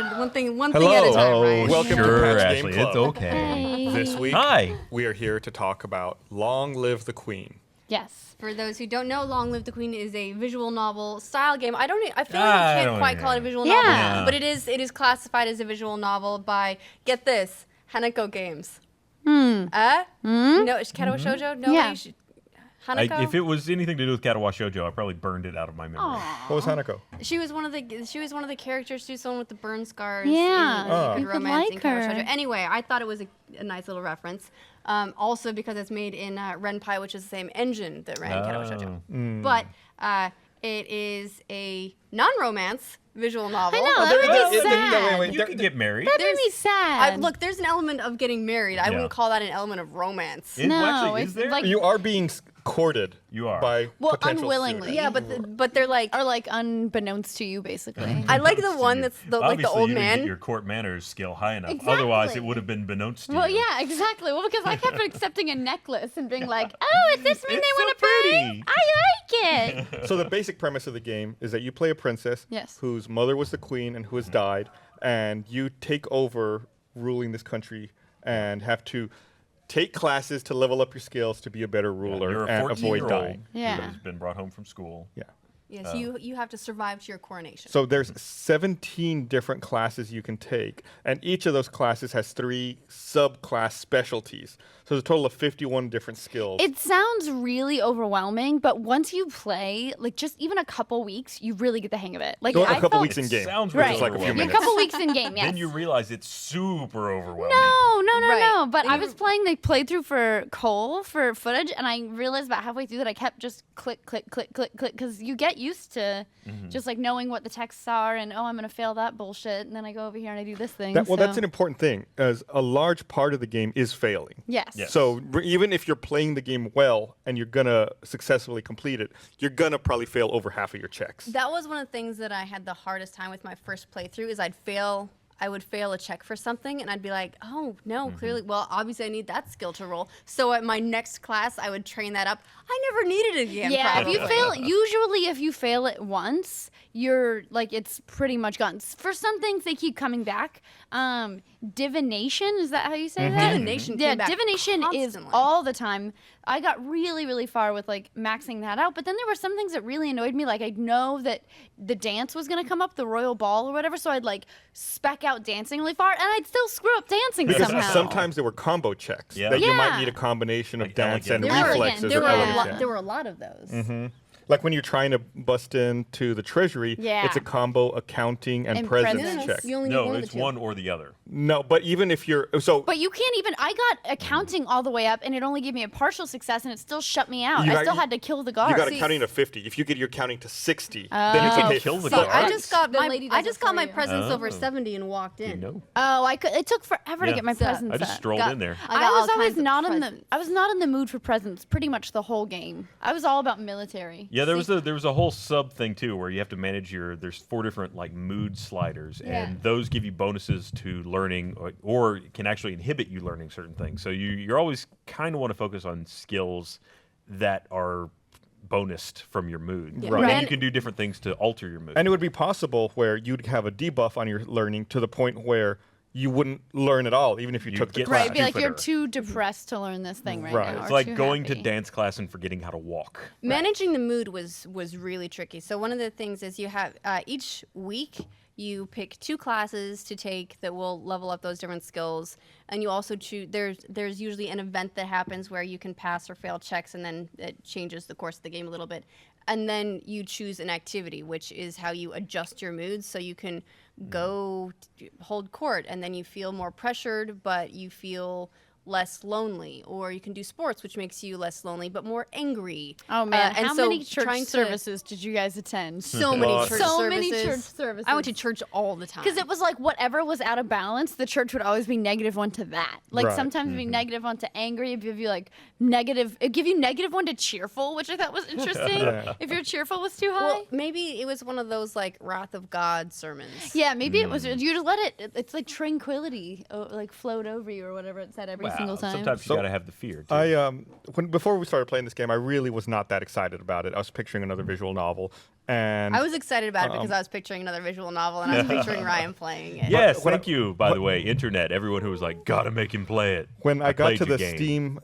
one thing at a time, right? Welcome to Sure, Patch Game Ashley, Club. it's okay. This week, Hi. we are here to talk about Long Live the Queen. Yes. For those who don't know, Long Live the Queen is a visual novel style game. I feel like you I can't don't quite know. call it a visual Yeah. novel, but it is classified as a visual novel by, get this, Hanako Games. No, it's Katawa Shoujo? No, Yeah. Hanako? If it was anything to do with Katawa Shoujo, I probably burned it out of my memory. What was Hanako? She was one of the characters. She was someone with the burn scars. Yeah. in You could romance in like Katawa her. Shoujo. Anyway, I thought it was a nice little reference. Also because it's made in Renpai, which is the same engine that ran Katawa Shoujo. But it is a non-romance visual novel. I know, that would be sad. You can get married. That made me sad. Look, there's an element of getting married. I Yeah. wouldn't call that an element of romance. No, Actually, it's is there? like- You are being courted. You are. By potential unwillingly. suitors. Yeah, but they're like. or like unbeknownst to you, basically. I like the one that's like the Obviously, old you didn't man. get your court manners skill high enough. Exactly. Otherwise, it would have been beknownst to Well, you. yeah, exactly. Well, because I kept accepting a necklace and being like, "Oh, is this mean It's they so want to pay? pretty. I like it." So the basic premise of the game is that you play a princess Yes. whose mother was the queen and who has died, and you take over ruling this country and have to take classes to level up your skills to be a better ruler You're a and avoid 14-year-old dying. Yeah. who's been brought home from school. Yeah. Yes, you have to survive to your coronation. So there's 17 different classes you can take, and each of those classes has 3 subclass specialties. So there's a total of 51 different skills. It sounds really overwhelming, but once you play, like just even a couple weeks, you really get the hang of it. Like Well, a I couple felt, weeks in game. Sounds right? Just like a few overwhelming. A minutes. couple weeks in game, yes. Then you realize it's super overwhelming. No. Right. But I was playing the playthrough for Cole for footage, and I realized about halfway through that I kept just click, because you get used to just like knowing what the texts are, and I'm gonna fail that bullshit, and then I go over here and I do this thing. That's an important thing, as a large part of the game is failing. Yes. Yes. So even if you're playing the game well and you're gonna successfully complete it, you're gonna probably fail over half of your checks. That was one of the things that I had the hardest time with my first playthrough is I would fail a check for something and I'd be like, oh no, clearly, well, obviously I need that skill to roll. So at my next class, I would train that up. I never needed it again. Yeah, probably. if you fail it once, you're like, it's pretty much gone. For some things, they keep coming back. Divination, is that how you say that? Divination Yeah, came back divination is constantly. all the time. I got really, really far with like maxing that out, but then there were some things that really annoyed me. Like I'd know that the dance was gonna come up, the royal ball or whatever, so I'd like spec out dancing really far, and I'd still screw up dancing Because somehow. sometimes there were combo checks Yeah. that you might Yeah. need a combination of Like dance elegant. and There were- reflexes there or were a elegance. lot- Yeah. There were a lot of those. Like when you're trying to bust into the treasury, Yeah. it's a combo accounting and And presence presence. check. You only need No, one of it's the two. one or the other. No, but even if you're But you can't even. I got accounting all the way up, and it only gave me a partial success, and it still shut me out. You I got- still had to kill the guard. you got See- accounting to 50. If you get your counting to 60, then you Oh. can hit Kill the See, guard. I just got The my lady does it for you. presence over Oh. 70 and walked in. You know. Oh, I could. It took forever to Yeah. get my So, presents. I just up. strolled Got- in there. I got I was all always kinds of not in the. presents. I was not in the mood for presents pretty much the whole game. I was all about military. Yeah, there was a whole sub thing too where you have to manage there's 4 different like mood sliders, and those give you bonuses to learning or can actually inhibit you learning certain things. So you're always kind of want to focus on skills that are bonused from your mood. Yeah. Right. And Right. you can do different things to alter your mood. And it would be possible where you'd have a debuff on your learning to the point where you wouldn't learn at all, even if you You'd took the get class. Right, be like you're Jupiter. too depressed to learn this thing right, Right. now. It's or like too going to happy. dance class and forgetting how to walk. Managing the mood was really tricky. So one of the things is you have each week you pick 2 classes to take that will level up those different skills, and you also choose. There's usually an event that happens where you can pass or fail checks, and then it changes the course of the game a little bit. And then you choose an activity, which is how you adjust your moods. So you can go hold court, and then you feel more pressured, but you feel less lonely, or you can do sports, which makes you less lonely but more angry. Oh man, and how so many church trying to- services did you guys attend? So many Lots. church So services. many church services. I went to church all the time. Because it was like whatever was out of balance, the church would always be -1 to that. Like Right. sometimes it'd be -1 to angry, it'd give you like negative, it'd give you -1 to cheerful, which I thought was interesting. Yeah. If your cheerful was too high. well, maybe it was one of those like Wrath of God sermons. Yeah, maybe it was. You just let it. It's like tranquility, like float over you or whatever it said every single time. Sometimes you gotta have the fear. Too. Before we started playing this game, I really was not that excited about it. I was picturing another visual novel, and I was excited about it because I was picturing another visual novel and I was picturing Ryan playing it. Yes, thank you. By the way, internet, everyone who was like, gotta make him play it. when I got played to your the game. Steam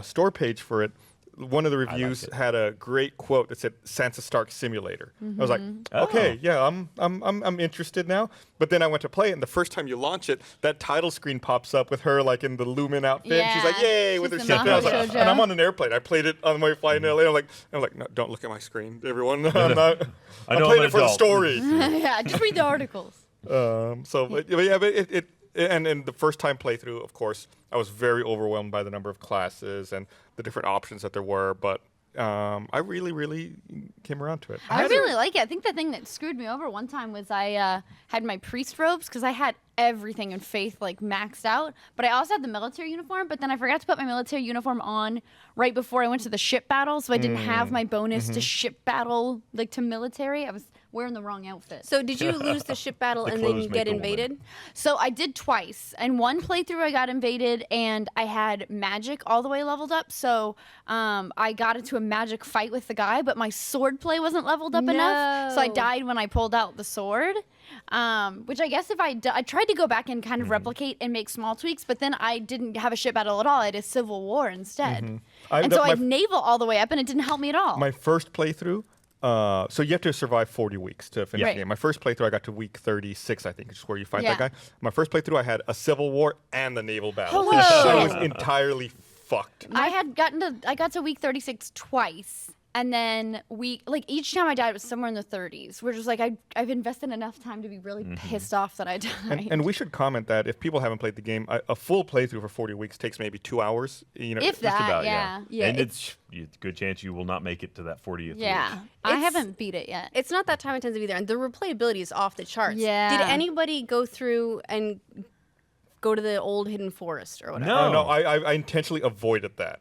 store page for it, one of the reviews had a great quote that said Sansa Stark Simulator. I was like, okay, yeah, I'm interested now. But then I went to play it, and the first time you launch it, that title screen pops up with her like in the Lumen outfit. And she's like, Yeah, yay, with her she's shit. the And I was Maho like, Shoujo. and I'm on an airplane. I played it on my flight in LA. I'm like, no, don't look at my screen, everyone. I'm not. I'm know playing I'm it for the an adult. story. Yeah, just read the articles. But the first time playthrough, of course, I was very overwhelmed by the number of classes and the different options that there were. But I really came around to it. I really like it. I think the thing that screwed me over one time was I had my priest robes because I had everything in faith like maxed out, but I also had the military uniform. But then I forgot to put my military uniform on right before I went to the ship battle, so I didn't have my bonus to ship battle like to military. I was wearing the wrong outfit. So did you lose the ship battle The and then clothes get make a woman. invaded? So I did twice. And one playthrough I got invaded and I had magic all the way leveled up. So I got into a magic fight with the guy, but my sword play wasn't leveled up enough. So I No. died when I pulled out the sword. Which I guess if I tried to go back and kind of replicate and make small tweaks, but then I didn't have a ship battle at all. I had a civil war instead. And so I had naval all the way up and it didn't help me at all. My first playthrough, so you have to survive 40 weeks to finish Right. the game. My first playthrough, I got to week 36, I think, which is where you fight that Yeah. guy. My first playthrough, I had a civil war and the naval battle. Holy I shit. was entirely fucked. I got to week 36 twice. And then each time I died, it was somewhere in the 30s, which is like I've invested enough time to be really pissed off that I died. And we should comment that if people haven't played the game, a full playthrough for 40 weeks takes maybe 2 hours. You know, If Just that, about, yeah. Yeah, and it's a good chance you will not make it to that 40th Yeah. week. I It's- haven't beat it yet. It's not that time intensive either, and the replayability is off the charts. Yeah. Did anybody go through and go to the old hidden forest or whatever? No. No, I intentionally avoided that.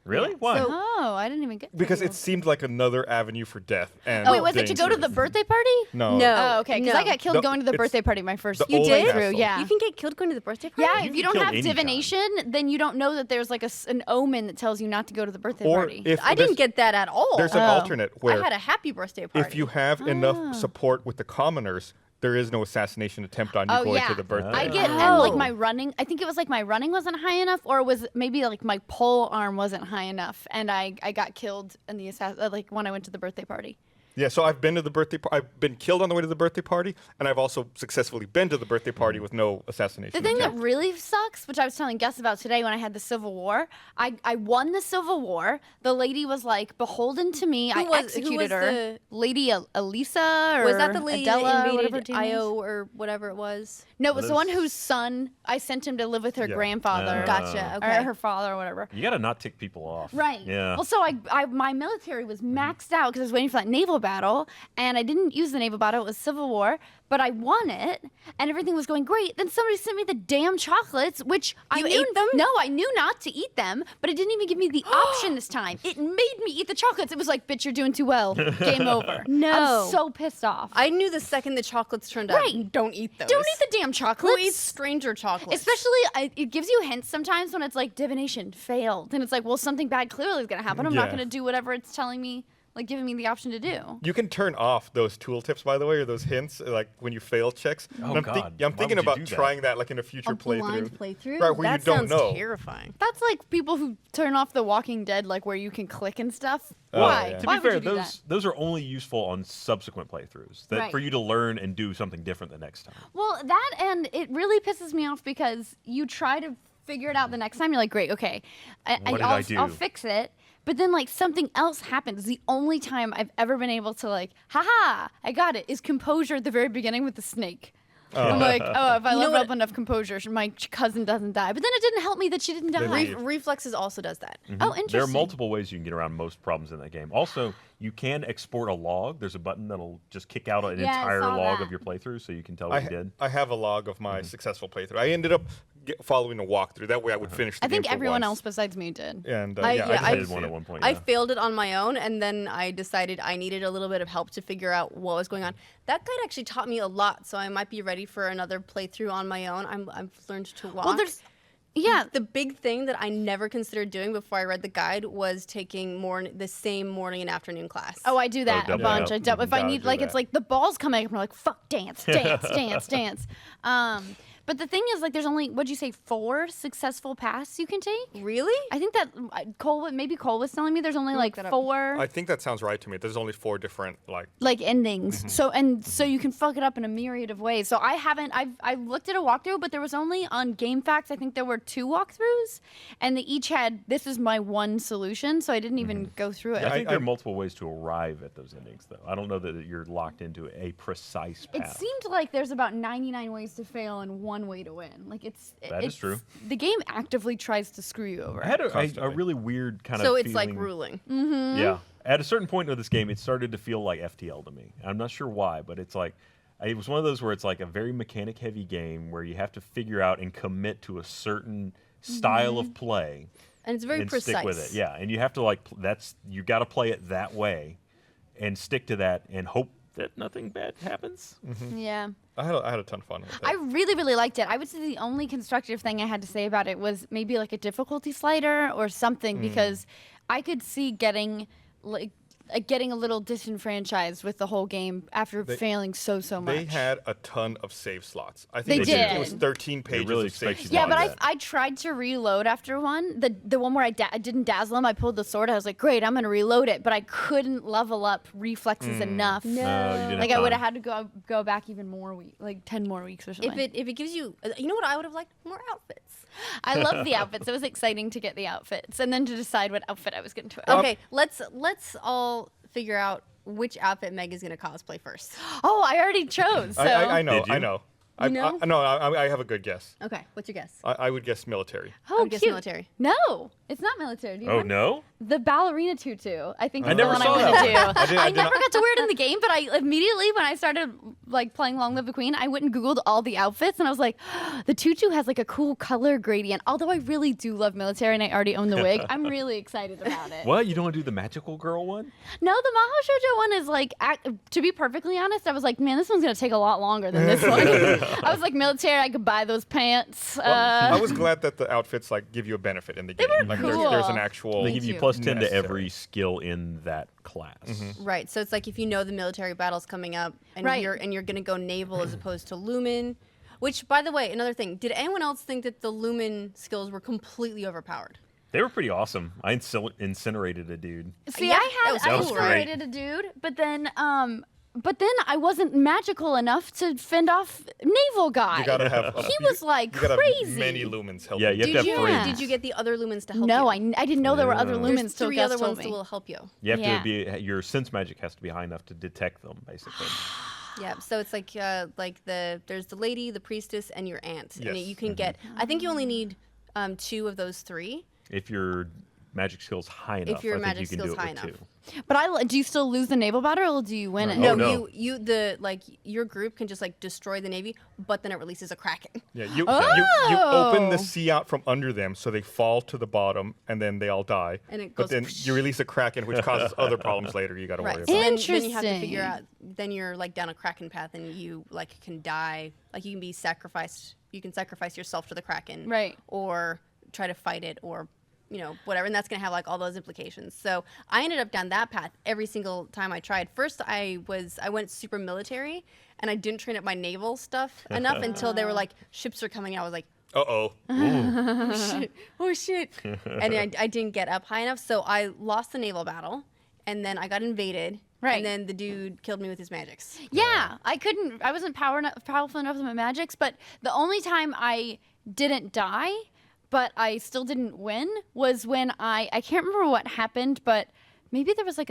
Really? Why? So- Oh, I didn't even get to Because the it seemed like another avenue for death. And Oh, wait, was it to go to danger. the birthday party? No. No. Oh, okay, because I got killed No, going to the it's birthday party my first the old did? castle. through. Yeah. You can get killed going to the birthday party? Yeah, You if you can don't kill have anytime. divination, then you don't know that there's like an omen that tells you not to go to the birthday Or party. if I didn't get that at all. there's an Oh. alternate I where had a happy birthday party. if you have enough support with the commoners, there is no assassination attempt on you Oh, going yeah. to the birthday. I get and like my running. I think it was like my running wasn't high enough, or was maybe like my pole arm wasn't high enough, and I got killed in the like when I went to the birthday party. Yeah, so I've been to the birthday. I've been killed on the way to the birthday party, and I've also successfully been to the birthday party with no assassination. The thing that attempt. really sucks, which I was telling Gus about today when I had the Civil War, I won the Civil War. The lady was like beholden to me. I Who was executed her. the- Lady Elisa or was that the lady Adela, that or whatever her invaded name is? Io or whatever it was? No, it was the Liz. one whose son I sent him to live with her Yeah. grandfather. Gotcha. Or Okay. her father or whatever. You got to not tick people off. Right. Yeah. Well, so my military was maxed out because I was waiting for that naval battle, and I didn't use the naval battle. It was Civil War, but I won it, and everything was going great. Then somebody sent me the damn chocolates, which I You knew ate them? No, I knew not to eat them, but it didn't even give me the option this time. It made me eat the chocolates. It was like, bitch, you're doing too well. Game over. No. I was so pissed off. I knew the second the chocolates turned up. Right. Don't eat those. Don't eat the damn chocolates. Who eats stranger chocolates? Especially, it gives you hints sometimes when it's like divination failed, and it's like, well, something bad clearly is gonna happen. I'm not Yeah. gonna do whatever it's telling me, like giving me the option to do. You can turn off those tooltips, by the way, or those hints, like when you fail checks. Oh, And I'm, God. I'm Why thinking would you about do that? trying that, like in a future a blind playthrough. playthrough? Right, where that you don't sounds know. terrifying. That's like people who turn off The Walking Dead, like where you can click and stuff. Oh, Why? yeah. To Why be fair, would you do those are only useful on subsequent playthroughs. That Right. for you to learn and do something different the next time. Well, that and it really pisses me off because you try to figure it out the next time. You're like, great, okay, What did I do? I'll fix it. But then like something else happens. The only time I've ever been able to like, haha, I got it, is composure at the very beginning with the snake. I'm like, oh, if I know level what- up enough composure, my cousin doesn't die. But then it didn't help me that she didn't die. Really? Reflexes also does that. Oh, interesting. There are multiple ways you can get around most problems in that game. Also, you can export a log. There's a button that'll just kick out an Yeah, I entire saw log that. of your playthrough, so you can tell what you did. I have a log of my successful playthrough. I ended up following a walkthrough. That way I would finish the I game think for everyone once. else besides me did. And I did just one see at it. one point. I Yeah. failed it on my own, and then I decided I needed a little bit of help to figure out what was going on. That guide actually taught me a lot, so I might be ready for another playthrough on my own. I've learned to walk. Well, yeah. The big thing that I never considered doing before I read the guide was taking the same morning and afternoon class. Oh, I do that a double bunch. up. I double, if I Gotta need, do like, it's that. like the ball's coming up, and I'm like, fuck, dance. But the thing is, like, there's only, what'd you say, 4 successful paths you can take? Really? I think that Cole was telling me there's only like that up. 4 I think that sounds right to me. There's only 4 different like endings. So you can fuck it up in a myriad of ways. So I looked at a walkthrough, but there was only on GameFAQs, I think there were 2 walkthroughs, and they each had, this is my one solution, so I didn't even go through it. I think there are multiple ways to arrive at those endings, though. I don't know that you're locked into a precise It path. seemed like there's about 99 ways to fail and 1 way to win. Like That is true. The game actively tries to screw you over. I had a Constantly. really weird kind So of it's like feeling. ruling. Yeah. At a certain point of this game, it started to feel like FTL to me. I'm not sure why, but it's like, it was one of those where it's like a very mechanic-heavy game where you have to figure out and commit to a certain style of play. And it's very and precise. stick with it. Yeah, and you have to you got to play it that way, and stick to that, and hope that nothing bad happens. Yeah. I had a ton of fun with it. I really, really liked it. I would say the only constructive thing I had to say about it was maybe like a difficulty slider or something, because I could see getting a little disenfranchised with the whole game after failing so much. They had a ton of save slots. I They think did. it was 13 pages really of save expect you to slots. Yeah, but that. I tried to reload after one. The one where I didn't dazzle him, I pulled the sword. I was like, great, I'm going to reload it. But I couldn't level up reflexes enough. No, you didn't Like have I would time. have had to go back even more like 10 more weeks or something. If it gives you, you know what I would have liked? More outfits. I love the outfits. It was exciting to get the outfits and then to decide what outfit I was going to wear. Okay, let's all figure out which outfit Meg is going to cosplay first. Oh, I already chose. So. I know. Did you? I know. You know? I have a good guess. Okay, what's your guess? I would guess military. Oh, guess cute. military. No, it's not military. Do you Oh want- no! The ballerina tutu, I think, I is never the one saw I want to do. that. I never got to wear it in the game, but I immediately, when I started like playing Long Live the Queen, I went and Googled all the outfits, and I was like, the tutu has like a cool color gradient. Although I really do love military, and I already own the wig, I'm really excited about it. What? You don't want to do the magical girl one? No, the Maho Shoujo one is like, to be perfectly honest, I was like, man, this one's gonna take a lot longer than this one. I was like, military, I could buy those pants. Well, I was glad that the outfits give you a benefit in the game. were Like cool. there's an actual. They give you too. plus 10 to Necessary. every skill in that class. Right. So it's like if you know the military battle's coming up and Right. you're going to go naval as opposed to lumen, which by the way, another thing, did anyone else think that the lumen skills were completely overpowered? They were pretty awesome. I incinerated a dude. See, Yeah, I that was cool. incinerated a dude, but then I wasn't magical enough to fend off naval guy. You gotta have. He was like you gotta crazy. have many lumens help. Yeah, you. you have to have Yeah. three. Did you get the other lumens to help No, you? I didn't know there were other No. lumens There's till 3 Gus other told ones me. that will help you. You have Yeah. to be your sense magic has to be high enough to detect them, basically. Yeah, so it's like there's the lady, the priestess, and your aunt, and Yes. you can get. I think you only need 2 of those 3. If your magic skill's high enough, your I think magic you can skill's do it high with enough. 2. But do you still lose the naval battle, or do you win it? No. No, your group can just destroy the navy, but then it releases a kraken. Yeah, you Oh! open the sea out from under them, so they fall to the bottom, and then they all die. And it but goes then you release a kraken, which causes other problems later. You got to worry Right. about. So then you have to Interesting. figure out. Then you're down a kraken path, and you can die. Like you can be sacrificed. You can sacrifice yourself to the kraken, Right. Or try to fight it, or whatever. And that's gonna have all those implications. So I ended up down that path every single time I tried. First, I went super military, and I didn't train up my naval stuff enough until they were like, ships are coming out. I was like, Uh-oh. oh shit. And I didn't get up high enough, so I lost the naval battle, and then I got invaded. Right. And then the dude killed me with his magics. Yeah, I wasn't powerful enough with my magics, but the only time I didn't die, but I still didn't win, was when I can't remember what happened, but maybe there was like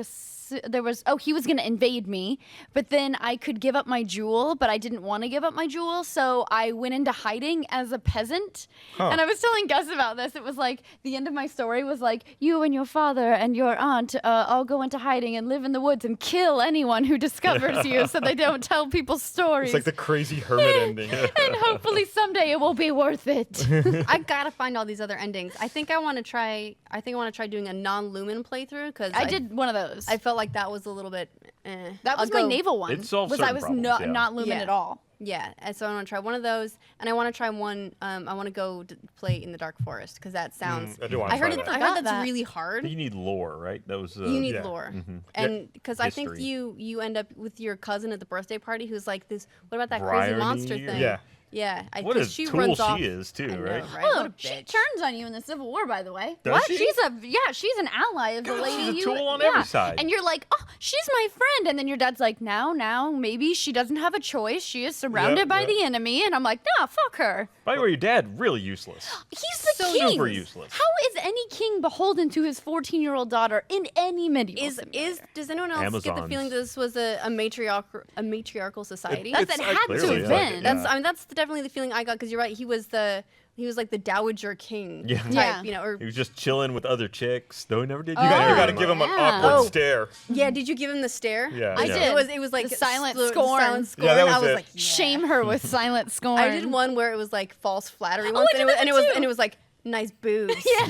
he was going to invade me, but then I could give up my jewel, but I didn't want to give up my jewel, so I went into hiding as a peasant. And I was telling Gus about this. It was like the end of my story was like, you and your father and your aunt all go into hiding and live in the woods and kill anyone who discovers you so they don't tell people stories. It's like the crazy hermit ending. And hopefully someday it will be worth it. I gotta find all these other endings. I think I want to try doing a non-lumen playthrough because I did one of those. I felt like that was a little bit. That was my naval one. It solved was certain I was problems, not yeah. not lumen Yeah. at all. Yeah, and so I want to try one of those, and I want to try one. I want to go play in the Dark Forest because that sounds. I do want to I heard try it. that. I heard Forgot that's that. really hard. You need lore, right? That was. You need yeah. lore, Mhm. and because I think History. you end up with your cousin at the birthday party who's like this. What about that Bryony crazy monster or- thing? Yeah. Yeah. What a 'cause she tool runs she off. is, too, I know, right? What a Oh, she bitch. turns on you in the Civil War, by the way. Does what? she? She's an ally of the lady. she's a you, tool on yeah. every side. And you're like, oh, she's my friend. And then your dad's like, now, maybe she doesn't have a choice. She is surrounded Yep, by yep. the enemy. And I'm like, nah, fuck her. By the way, your dad really useless. He's the So king. super useless. How is any king beholden to his 14-year-old daughter in any medieval simulator? Does anyone else get the Amazons. feeling this was a matriarchal society? It- That's it's it had clearly to like have it, been. yeah. That's I mean that's definitely the feeling I got because you're right. He was like the dowager king Yeah. type, Yeah. you know. Or He was just chilling with other chicks. No, he never did. You got to Oh, give him an yeah. awkward Oh. stare. yeah, did you give him the stare? Yeah. I yeah. did. It was like The silent scorn. scorn. Yeah, that was I was it. like, yeah. Shame her with silent scorn. I did one where it was like false flattery once, I and, did that and it was too. and it was like nice boobs. Yeah.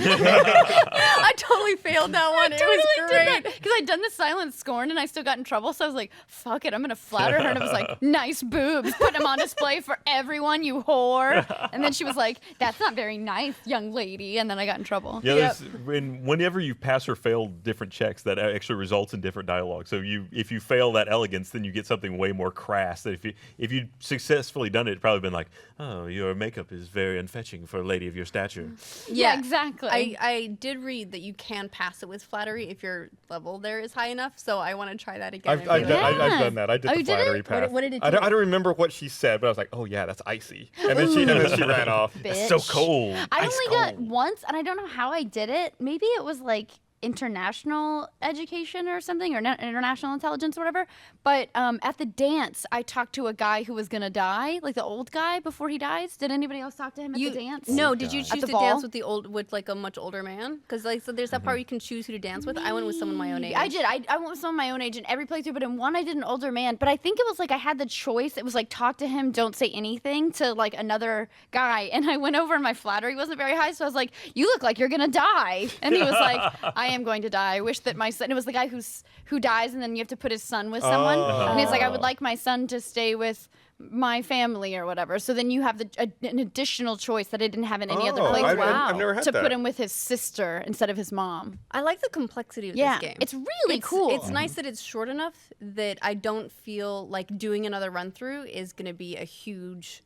I totally failed that one. It was great. Because I'd done the silent scorn and I still got in trouble. So I was like, fuck it, I'm going to flatter her. And it was like, nice boobs. Put them on display for everyone, you whore. And then she was like, that's not very nice, young lady. And then I got in trouble. Yeah, Yep. whenever you pass or fail different checks, that actually results in different dialogue. So if you fail that elegance, then you get something way more crass. That if you successfully done it, it'd probably been like, oh, your makeup is very unfetching for a lady of your stature. Yeah, exactly. I did read that you can pass it with flattery if your level there is high enough. So I want to try that again. I've and be like, done that. I did Oh, the you did it? flattery What path. what did it I do? don't remember what she said, but I was like, oh yeah, that's icy. And then she ran off. It's so Bitch. cold. I Ice only got cold. once, and I don't know how I did it. Maybe it was like international education or something, or international intelligence or whatever. But at the dance, I talked to a guy who was gonna die, like the old guy before he dies. Did anybody else talk to him at the dance? No, Old did you guy. choose the to ball? dance with like a much older man? Because like so there's that part where you can choose who to dance with. I went with someone my own age. I did. I went with someone my own age in every playthrough, but in one I did an older man. But I think it was like I had the choice. It was like talk to him, don't say anything to like another guy. And I went over and my flattery wasn't very high, so I was like, "You look like you're gonna die." And he was like, "I am going to die. I wish that my son." It was the guy who dies, and then you have to put his son with someone. And he's like, "I would like my son to stay with my family or whatever." So then you have an additional choice that I didn't have in any other Oh, playthrough. I've never had to that. put him with his sister instead of his mom. I like the complexity of Yeah, this game. it's really cool. It's nice that it's short enough that I don't feel like doing another run through is going to be a huge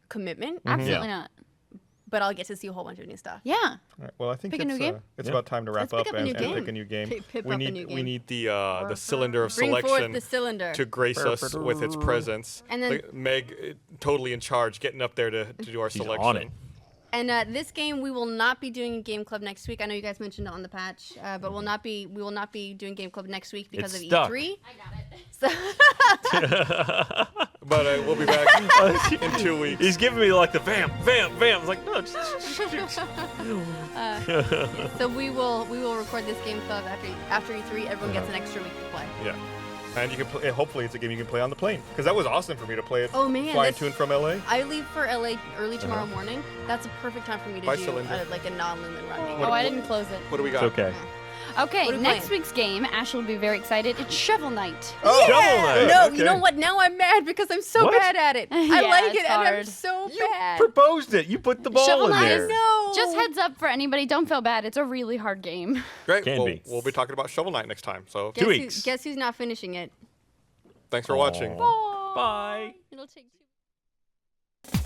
commitment. Absolutely not. But I'll get to see a whole bunch of new stuff. Yeah. All right, well, I think Pick a new game? it's Yeah. about time to wrap Let's pick up up a new and game. pick a new game. Pick we up a need new we game. need the cylinder of Bring selection forth the cylinder. to grace us with its presence. And then- Like, Meg, totally in charge, getting up there to do our She's selection. on it. And this game we will not be doing a game club next week. I know you guys mentioned it on the patch, but we will not be doing game club next week because It's of stuck. E3. I got it. So But we'll be back in 2 weeks. He's giving me like the vamp. I was like, no. So we will record this game club after E3. Everyone gets an extra week to play. Yeah. And you can play, hopefully it's a game you can play on the plane. Because that was awesome for me to play it Oh, man, flying that's- to and from LA. I leave for LA early tomorrow morning. That's a perfect time for me to By do cylinder. like a non-lumen run. Oh, I didn't close it. What do we got? It's okay. Okay, What are we next playing? week's game, Ashley will be very excited. It's Shovel Knight. Oh, Shovel Knight. No, Okay. you know what? Now I'm mad because I'm so What? bad at it. I Yeah, like it's it and I'm hard. so You bad. proposed it. You put the ball Shovel in Knight there. is- No. Just heads up for anybody, don't feel bad. It's a really hard game. Great. Can Well, be. we'll be talking about Shovel Knight next time. So Guess 2 weeks. Guess who's not finishing it? thanks for watching. Bye. It'll take 2